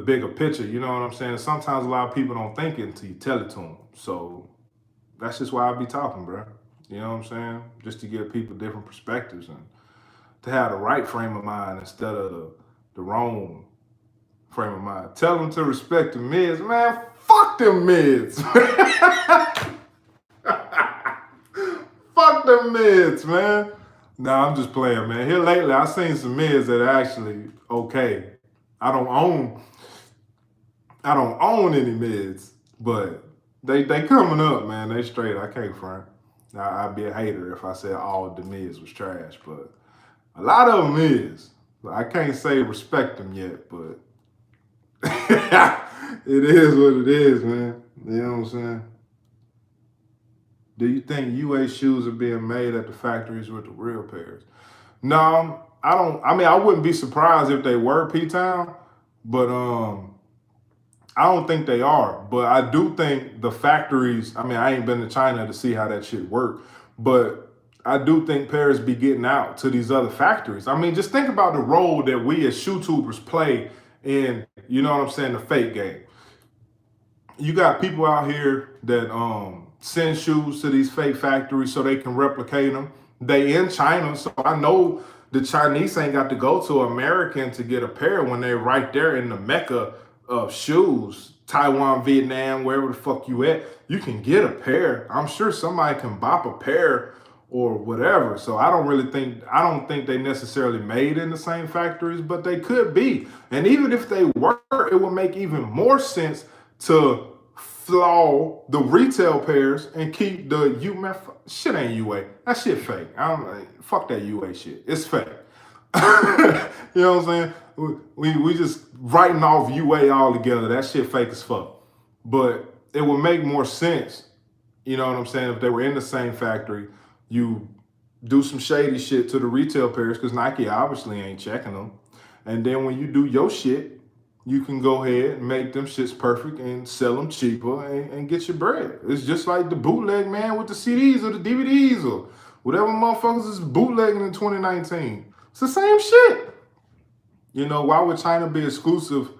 bigger picture, you know what I'm saying? Sometimes a lot of people don't think it until you tell it to them. So that's just why I be talking, bro. You know what I'm saying? Just to give people different perspectives and to have the right frame of mind instead of the wrong frame of mind. Tell them to respect the mids. Man, fuck them mids. Fuck them mids, man. Nah, I'm just playing, man. Here lately, I've seen some mids that are actually okay. I don't own any mids, but they coming up, man. They straight. I can't front. I'd be a hater if I said all the mids was trash, but a lot of them is. I can't say respect them yet, but it is what it is, man. You know what I'm saying? Do you think UA shoes are being made at the factories with the real pairs? No, I don't. I mean, I wouldn't be surprised if they were P-Town, but I don't think they are. But I do think the factories, I mean, I ain't been to China to see how that shit work, but I do think pairs be getting out to these other factories. I mean, just think about the role that we as shoetubers play in, you know what I'm saying, the fake game. You got people out here that send shoes to these fake factories so they can replicate them. They in China, so I know the Chinese ain't got to go to American to get a pair when they're right there in the mecca of shoes. Taiwan, Vietnam, wherever the fuck you at, you can get a pair. I'm sure somebody can bop a pair or whatever. So I don't think they necessarily made in the same factories, but they could be. And even if they were, it would make even more sense to flaw the retail pairs and keep the shit ain't UA. That shit fake. Fuck that UA shit. It's fake. You know what I'm saying? We just writing off UA altogether. That shit fake as fuck. But it would make more sense, you know what I'm saying, if they were in the same factory, you do some shady shit to the retail pairs, because Nike obviously ain't checking them. And then when you do your shit, you can go ahead and make them shits perfect and sell them cheaper and get your bread. It's just like the bootleg man with the CDs or the DVDs or whatever motherfuckers is bootlegging in 2019. It's the same shit. You know, why would China be exclusive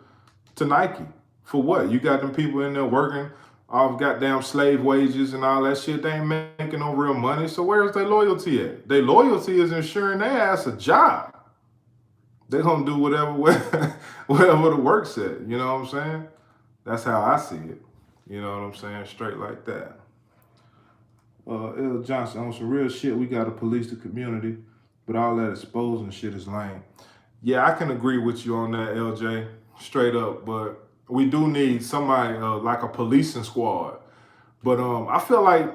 to Nike? For what? You got them people in there working off goddamn slave wages and all that shit. They ain't making no real money. So where's their loyalty at? Their loyalty is ensuring their ass a job. They're gonna do whatever the work said. You know what I'm saying? That's how I see it. You know what I'm saying? Straight like that. L. Johnson, on some real shit, we gotta police the community, but all that exposing shit is lame. Yeah, I can agree with you on that, LJ. Straight up, but we do need somebody like a policing squad. But I feel like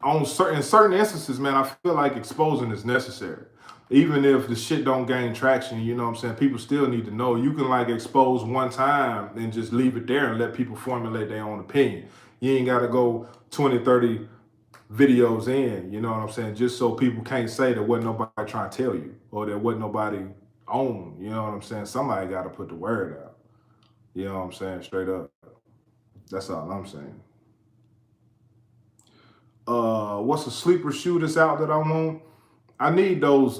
in certain instances, man, I feel like exposing is necessary. Even if the shit don't gain traction, you know what I'm saying? People still need to know. You can like expose one time and just leave it there and let people formulate their own opinion. You ain't got to go 20, 30 videos in, you know what I'm saying? Just so people can't say there wasn't nobody trying to tell you or there wasn't nobody on, you know what I'm saying? Somebody got to put the word out. You know what I'm saying? Straight up. That's all I'm saying. What's a sleeper shoe that's out that I want? I need those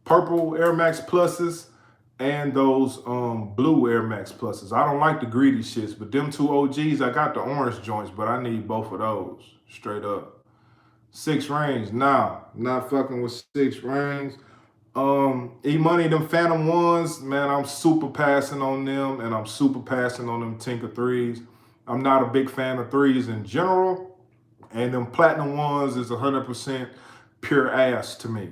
purple Air Max Pluses and those blue Air Max Pluses. I don't like the greedy shits, but them two OGs, I got the orange joints, but I need both of those. Straight up. 6 rings. Nah, not fucking with 6 rings. E-Money, them Phantom ones, man, I'm super passing on them, and I'm super passing on them Tinker 3s. I'm not a big fan of 3s in general, and them Platinum ones is 100% pure ass to me.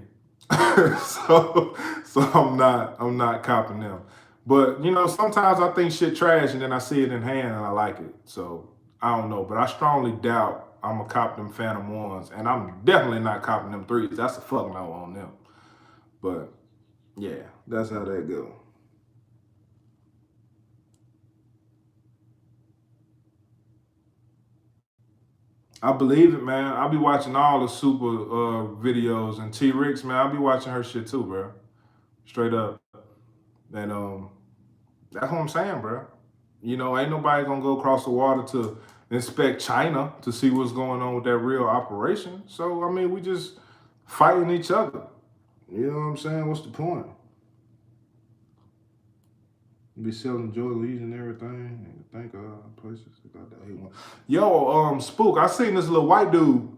so I'm not copping them. But, you know, sometimes I think shit trash, and then I see it in hand, and I like it. So, I don't know, but I strongly doubt I'm going to cop them Phantom ones, and I'm definitely not copping them 3s. That's a fuck no on them. But, yeah, that's how that go. I believe it, man. I'll be watching all the super videos. And T-Rix, man, I'll be watching her shit too, bro. Straight up. And that's what I'm saying, bro. You know, ain't nobody gonna go across the water to inspect China to see what's going on with that real operation. So, I mean, we just fighting each other. You know what I'm saying? What's the point? Be selling Joy Leads and everything. And think places got that one. Yo, Spook, I seen this little white dude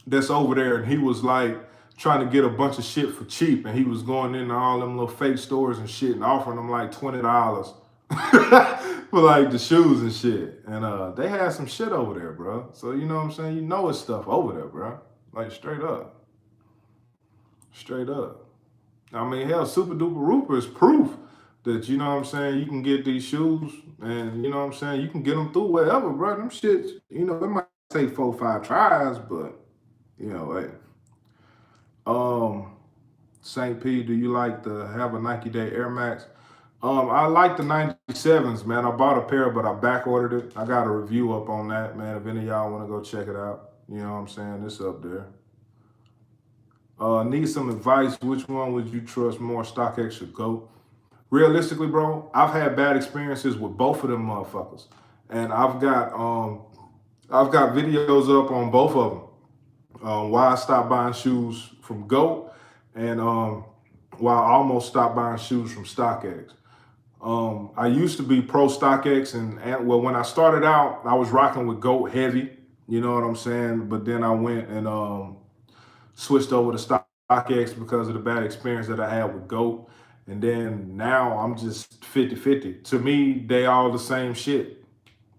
that's over there, and he was like trying to get a bunch of shit for cheap, and he was going into all them little fake stores and shit and offering them like $20 for like the shoes and shit. And they had some shit over there, bro. So you know what I'm saying? You know it's stuff over there, bro. Like straight up. Straight up. I mean, hell, Super Duper Rooper is proof that, you know what I'm saying, you can get these shoes and, you know what I'm saying, you can get them through wherever, bro. Them shits, you know, it might take 4 or 5 tries, but, you know, hey. St. P, do you like to have a Nike Day Air Max? I like the 97s, man. I bought a pair, but I back ordered it. I got a review up on that, man. If any of y'all want to go check it out, you know what I'm saying, it's up there. Need some advice. Which one would you trust more, StockX or GOAT? Realistically, bro, I've had bad experiences with both of them motherfuckers, and I've got videos up on both of them. Why I stopped buying shoes from GOAT, and why I almost stopped buying shoes from StockX. I used to be pro StockX, and well, when I started out, I was rocking with GOAT heavy. You know what I'm saying? But then I went and switched over to StockX because of the bad experience that I had with GOAT. And then now I'm just 50-50. To me, they all the same shit.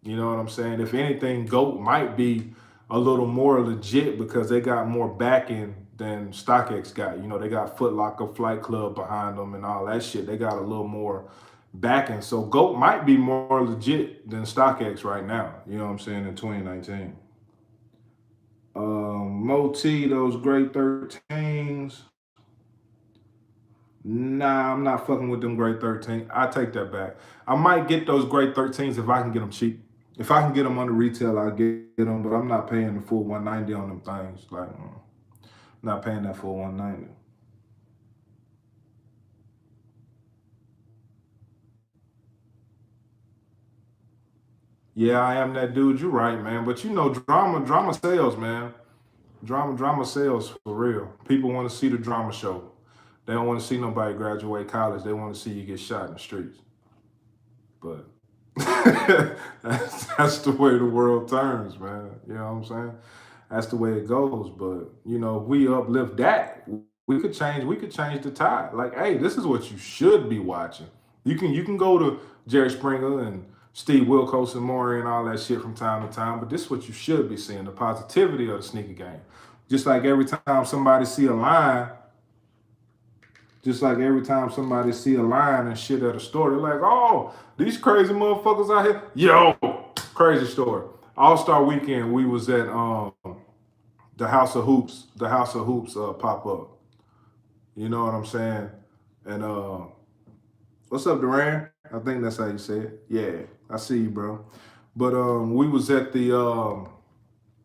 You know what I'm saying? If anything, GOAT might be a little more legit because they got more backing than StockX got. You know, they got Foot Locker, Flight Club behind them and all that shit. They got a little more backing. So GOAT might be more legit than StockX right now. You know what I'm saying, in 2019. Moti, those Grade 13s. Nah, I'm not fucking with them Grade 13. I take that back. I might get those Grade 13s if I can get them cheap. If I can get them under retail, I'll get them, but I'm not paying the full 190 on them things. Like, not paying that full 190. Yeah, I am that dude. You're right, man. But you know, drama sells, man. Drama sells for real. People want to see the drama show. They don't want to see nobody graduate college. They want to see you get shot in the streets. But that's the way the world turns, man. You know what I'm saying? That's the way it goes. But you know, if we uplift that, we could change the tide. Like, hey, this is what you should be watching. You can go to Jerry Springer and Steve Wilkos and Maury and all that shit from time to time, but this is what you should be seeing, the positivity of the sneaker game. Just like every time somebody see a line, and shit at a store, they're like, oh, these crazy motherfuckers out here. Yo, crazy story. All-Star Weekend, we was at the House of Hoops pop-up. You know what I'm saying? And what's up, Duran? I think that's how you say it. Yeah, I see you, bro. But we was at the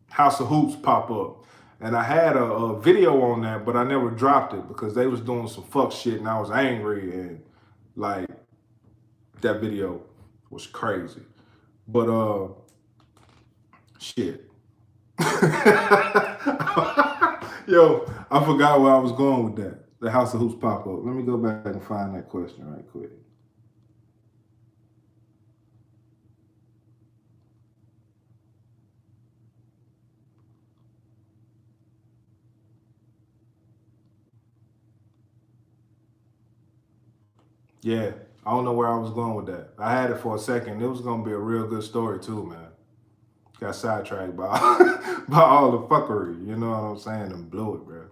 House of Hoops pop-up. And I had a video on that, but I never dropped it because they was doing some fuck shit and I was angry, and like that video was crazy. But shit. Yo, I forgot where I was going with that. The House of Hoops pop-up. Let me go back and find that question right quick. Yeah, I don't know where I was going with that. I had it for a second. It was gonna be a real good story too, man. Got sidetracked by by all the fuckery. You know what I'm saying? And blew it, bro.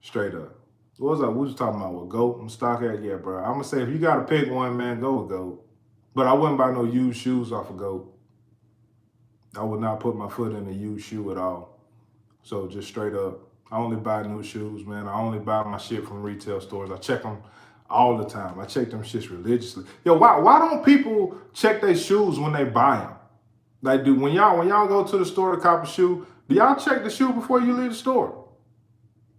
Straight up. What was I? We was talking about with GOAT and StockX. Yeah, bro. I'm gonna say if you gotta pick one, man, go with GOAT. But I wouldn't buy no used shoes off of GOAT. I would not put my foot in a used shoe at all. So just straight up, I only buy new shoes, man. I only buy my shit from retail stores. I check them all the time. I check them shits religiously. Yo, why don't people check their shoes when they buy them? Like, dude, when y'all go to the store to cop a shoe, do y'all check the shoe before you leave the store?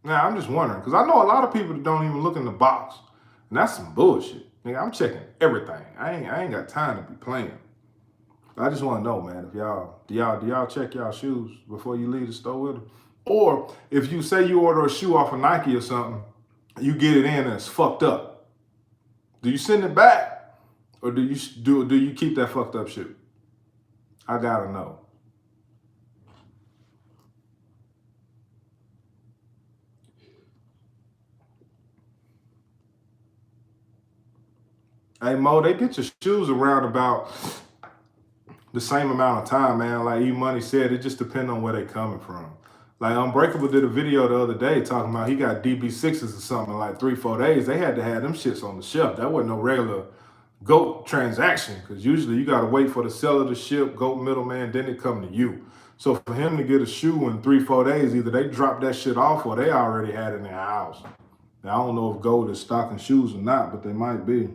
Now, I'm just wondering, because I know a lot of people that don't even look in the box. And that's some bullshit. Nigga, I'm checking everything. I ain't got time to be playing. I just want to know, man, if do y'all check y'all shoes before you leave the store with them? Or if you say you order a shoe off of Nike or something, you get it in and it's fucked up. Do you send it back, or do you keep that fucked up shoe? I gotta know. Hey Mo, they get your shoes around about the same amount of time, man. Like E-Money said, it just depends on where they coming from. Like Unbreakable did a video the other day talking about he got DB6s or something in like 3-4 days. They had to have them shits on the shelf. That wasn't no regular GOAT transaction, because usually you got to wait for the seller to ship, GOAT middleman, then it come to you. So for him to get a shoe in 3-4 days, either they dropped that shit off or they already had it in their house. Now, I don't know if GOAT is stocking shoes or not, but they might be.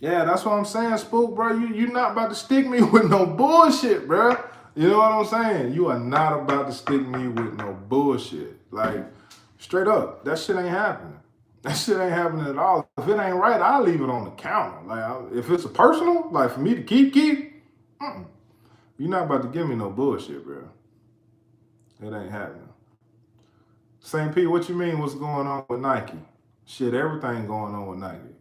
Yeah, that's what I'm saying, Spook, bro. You not about to stick me with no bullshit, bro. You know what I'm saying? You are not about to stick me with no bullshit. Like, straight up, that shit ain't happening. That shit ain't happening at all. If it ain't right, I'll leave it on the counter. Like, if it's a personal, like for me to keep, you're not about to give me no bullshit, bro. It ain't happening. St. P, what you mean what's going on with Nike? Shit, everything going on with Nike.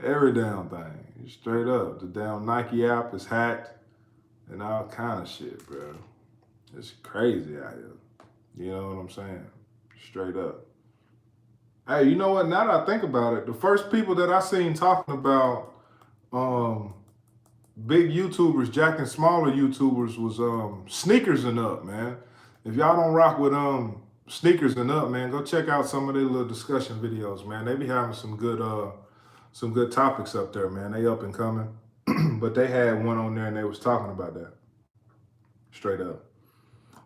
Every damn thing. Straight up. The damn Nike app is hacked and all kind of shit, bro. It's crazy out here. You know what I'm saying? Straight up. Hey, you know what? Now that I think about it, the first people that I seen talking about big YouTubers jacking smaller YouTubers was Sneakers and Up, man. If y'all don't rock with Sneakers and Up, man, go check out some of their little discussion videos, man. They be having some good topics up there, man. They up and coming. But they had one on there and they was talking about that. Straight up.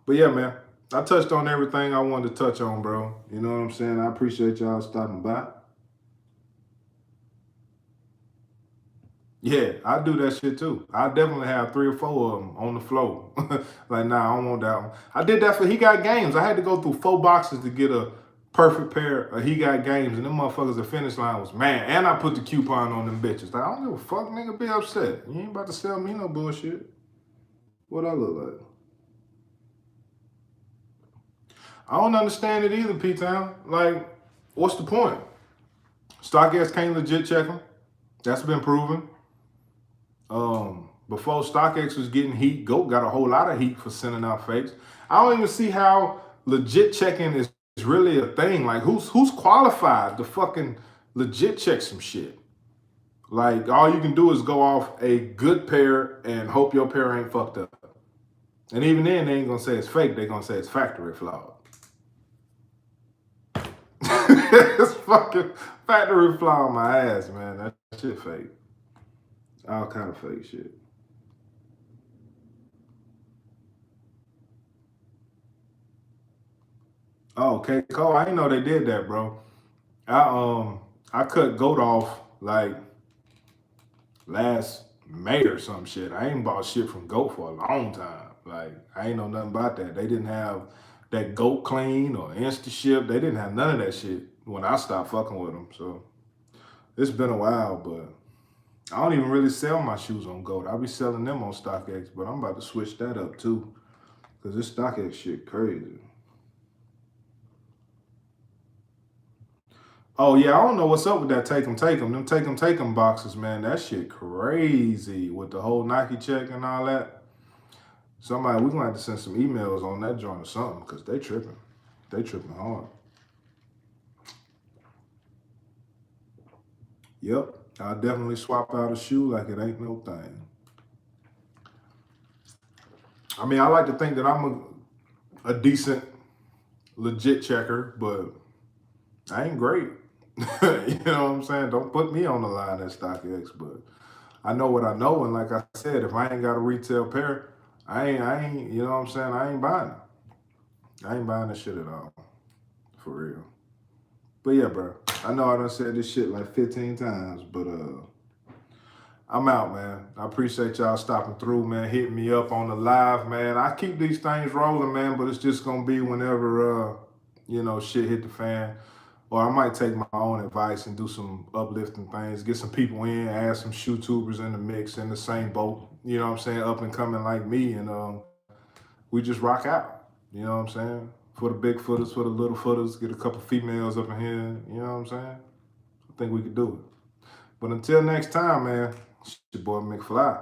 But yeah, man, I touched on everything I wanted to touch on, bro. You know what I'm saying? I appreciate y'all stopping by. Yeah, I do that shit too. I definitely have 3 or 4 of them on the floor. Like, nah, I don't want that one. I did that for He Got Games. I had to go through 4 boxes to get a perfect pair of He Got Games, and them motherfuckers at FineLine was mad. And I put the coupon on them bitches. Like, I don't give a fuck, nigga, be upset. You ain't about to sell me no bullshit. What I look like? I don't understand it either, P-Town. Like, what's the point? StockX can't legit check them. That's been proven. Before StockX was getting heat, GOAT got a whole lot of heat for sending out fakes. I don't even see how legit checking is really a thing. Like, who's qualified to fucking legit check some shit? Like, all you can do is go off a good pair and hope your pair ain't fucked up. And even then, they ain't gonna say it's fake. They gonna say it's factory flawed. It's fucking factory flaw on my ass, man. That shit fake. All kind of fake shit. Oh, okay, Cole. I didn't know they did that, bro. I cut GOAT off like last May or some shit. I ain't bought shit from GOAT for a long time. Like, I ain't know nothing about that. They didn't have that GOAT Clean or InstaShip. They didn't have none of that shit when I stopped fucking with them. So it's been a while, but I don't even really sell my shoes on GOAT. I be selling them on StockX, but I'm about to switch that up too, because this StockX shit crazy. Oh yeah, I don't know what's up with that take 'em. Them take 'em boxes, man. That shit crazy with the whole Nike check and all that. Somebody, we gonna have to send some emails on that joint or something, because they tripping. They tripping hard. Yep, I'll definitely swap out a shoe like it ain't no thing. I mean, I like to think that I'm a decent, legit checker, but I ain't great. You know what I'm saying? Don't put me on the line at StockX, but I know what I know, and like I said, if I ain't got a retail pair, I ain't, you know what I'm saying? I ain't buying it. I ain't buying this shit at all, for real. But yeah, bro, I know I done said this shit like 15 times, but I'm out, man. I appreciate y'all stopping through, man, hitting me up on the live, man. I keep these things rolling, man, but it's just gonna be whenever, you know, shit hit the fan. Or I might take my own advice and do some uplifting things, get some people in, add some shoetubers in the mix in the same boat, you know what I'm saying, up and coming like me, and we just rock out, you know what I'm saying? For the big footers, for the little footers, get a couple females up in here, you know what I'm saying? I think we could do it. But until next time, man, it's your boy McFly.